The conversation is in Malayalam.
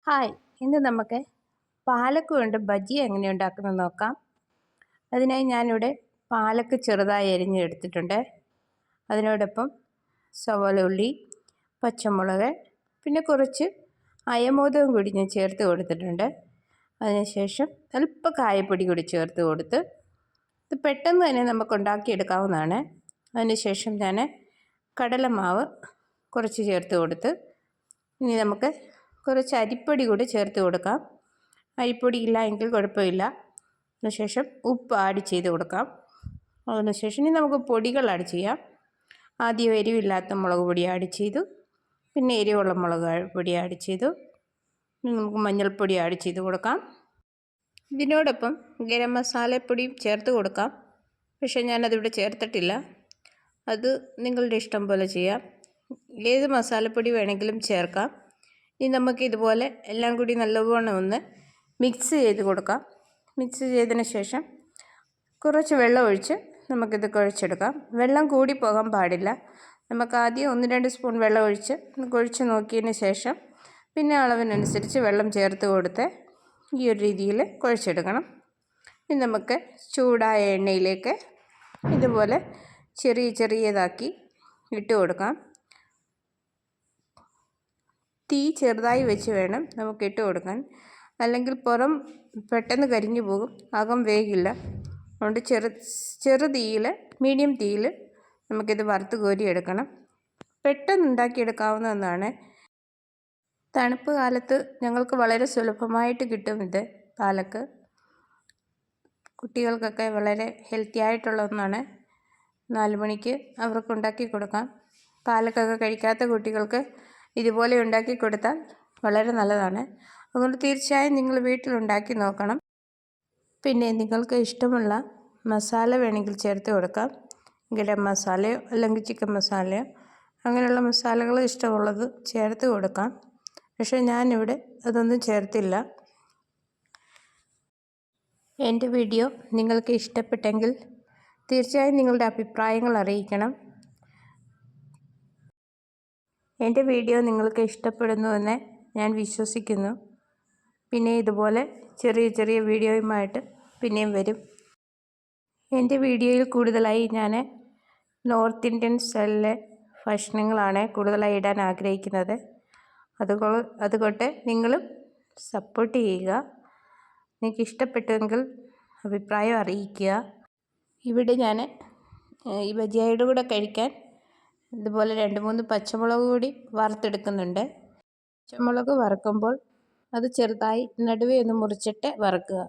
ഹായ്, ഇന്ന് നമുക്ക് പാലക്ക് കൊണ്ട് ബജി എങ്ങനെ ഉണ്ടാക്കുന്നത് നോക്കാം. അതിനായി ഞാനിവിടെ പാലക്ക് ചെറുതായി അരിഞ്ഞെടുത്തിട്ടുണ്ട്. അതിനോടൊപ്പം സവാള ഉള്ളി, പച്ചമുളക്, പിന്നെ കുറച്ച് അയമോദകം കൂടി ഞാൻ ചേർത്ത് കൊടുത്തിട്ടുണ്ട്. അതിനുശേഷം അല്പം കായപ്പൊടി കൂടി ചേർത്ത് കൊടുത്ത് ഇത് പെട്ടെന്ന് തന്നെ നമുക്ക് ഉണ്ടാക്കിയെടുക്കാവുന്നതാണ്. അതിനുശേഷം ഞാൻ കടലമാവ് കുറച്ച് ചേർത്ത് കൊടുത്ത് ഇനി നമുക്ക് കുറച്ച് അരിപ്പൊടി കൂടി ചേർത്ത് കൊടുക്കാം. അരിപ്പൊടി ഇല്ല എങ്കിൽ കുഴപ്പമില്ല. അതിനുശേഷം ഉപ്പ് ആഡ് ചെയ്ത് കൊടുക്കാം. അതിനുശേഷം ഇനി നമുക്ക് പൊടികൾ ആഡ് ചെയ്യാം. ആദ്യം എരിവില്ലാത്ത മുളക് പൊടി ആഡ് ചെയ്തു, പിന്നെ എരിവുള്ള മുളക് പൊടി ആഡ് ചെയ്തു, ഇനി നമുക്ക് മഞ്ഞൾപ്പൊടി ആഡ് ചെയ്ത് കൊടുക്കാം. ഇതിനോടൊപ്പം ഗരം മസാലപ്പൊടിയും ചേർത്ത് കൊടുക്കാം. പക്ഷേ ഞാനതിവിടെ ചേർത്തിട്ടില്ല. അത് നിങ്ങളുടെ ഇഷ്ടം പോലെ ചെയ്യാം. ഏത് മസാലപ്പൊടി വേണമെങ്കിലും ചേർക്കാം. ഇനി നമുക്ക് ഇതുപോലെ എല്ലാം കൂടി നല്ലവണ്ണം ഒന്ന് മിക്സ് ചെയ്ത് കൊടുക്കാം. മിക്സ് ചെയ്തതിന് ശേഷം കുറച്ച് വെള്ളം ഒഴിച്ച് നമുക്കിത് കുഴച്ചെടുക്കാം. വെള്ളം കൂടി പോകാൻ പാടില്ല. നമുക്ക് ആദ്യം 1-2 സ്പൂൺ വെള്ളം ഒഴിച്ച് കുഴച്ച് നോക്കിയതിന് ശേഷം പിന്നെ അളവിനനുസരിച്ച് വെള്ളം ചേർത്ത് കൊടുത്ത് ഈ ഒരു രീതിയിൽ കുഴച്ചെടുക്കണം. ഇനി നമുക്ക് ചൂടായ എണ്ണയിലേക്ക് ഇതുപോലെ ചെറിയതാക്കി ഇട്ട് കൊടുക്കാം. തീ ചെറുതായി വെച്ച് വേണം നമുക്ക് ഇട്ട് കൊടുക്കാൻ, അല്ലെങ്കിൽ പുറം പെട്ടെന്ന് കരിഞ്ഞു പോകും, അകം വേകില്ല. അതുകൊണ്ട് ചെറു തീയിൽ, മീഡിയം തീയിൽ നമുക്കിത് വറുത്ത് കോരിയെടുക്കണം. പെട്ടെന്ന് ഉണ്ടാക്കിയെടുക്കാവുന്ന ഒന്നാണ്. തണുപ്പ് കാലത്ത് ഞങ്ങൾക്ക് വളരെ സുലഭമായിട്ട് കിട്ടും ഇത് പാലക്ക്. കുട്ടികൾക്കൊക്കെ വളരെ ഹെൽത്തി ആയിട്ടുള്ള ഒന്നാണ്. 4 മണിക്ക് അവർക്ക് ഉണ്ടാക്കി കൊടുക്കാം. പാലക്കൊക്കെ കഴിക്കാത്ത കുട്ടികൾക്ക് ഇതുപോലെ ഉണ്ടാക്കി കൊടുത്താൽ വളരെ നല്ലതാണ്. അതുകൊണ്ട് തീർച്ചയായും നിങ്ങൾ വീട്ടിലുണ്ടാക്കി നോക്കണം. പിന്നെ നിങ്ങൾക്ക് ഇഷ്ടമുള്ള മസാല വേണമെങ്കിൽ ചേർത്ത് കൊടുക്കാം. ഗരം മസാലയോ അല്ലെങ്കിൽ ചിക്കൻ മസാലയോ അങ്ങനെയുള്ള മസാലകൾ ഇഷ്ടമുള്ളത് ചേർത്ത് കൊടുക്കാം. പക്ഷേ ഞാനിവിടെ അതൊന്നും ചേർത്തില്ല. എൻ്റെ വീഡിയോ നിങ്ങൾക്ക് ഇഷ്ടപ്പെട്ടെങ്കിൽ തീർച്ചയായും നിങ്ങളുടെ അഭിപ്രായങ്ങൾ അറിയിക്കണം. എൻ്റെ വീഡിയോ നിങ്ങൾക്ക് ഇഷ്ടപ്പെടുന്നുവെന്ന് ഞാൻ വിശ്വസിക്കുന്നു. പിന്നെ ഇതുപോലെ ചെറിയ വീഡിയോയുമായിട്ട് പിന്നെയും വരും. എൻ്റെ വീഡിയോയിൽ കൂടുതലായി ഞാൻ നോർത്ത് ഇന്ത്യൻ സ്റ്റൈലിലെ ഭക്ഷണങ്ങളാണ് കൂടുതലായി ഇടാൻ ആഗ്രഹിക്കുന്നത്. അതുകൊണ്ട് നിങ്ങളും സപ്പോർട്ട് ചെയ്യുക. നിങ്ങൾക്ക് ഇഷ്ടപ്പെട്ടുവെങ്കിൽ അഭിപ്രായം അറിയിക്കുക. ഇവിടെ ഞാൻ ഈ ബജിയുടെ കൂടെ കഴിക്കാൻ ഇതുപോലെ 2-3 പച്ചമുളക് കൂടി വറുത്തെടുക്കുന്നുണ്ട്. പച്ചമുളക് വറുക്കുമ്പോൾ അത് ചെറുതായി നടുവേ ഒന്ന് മുറിച്ചിട്ട് വറുക്കുക.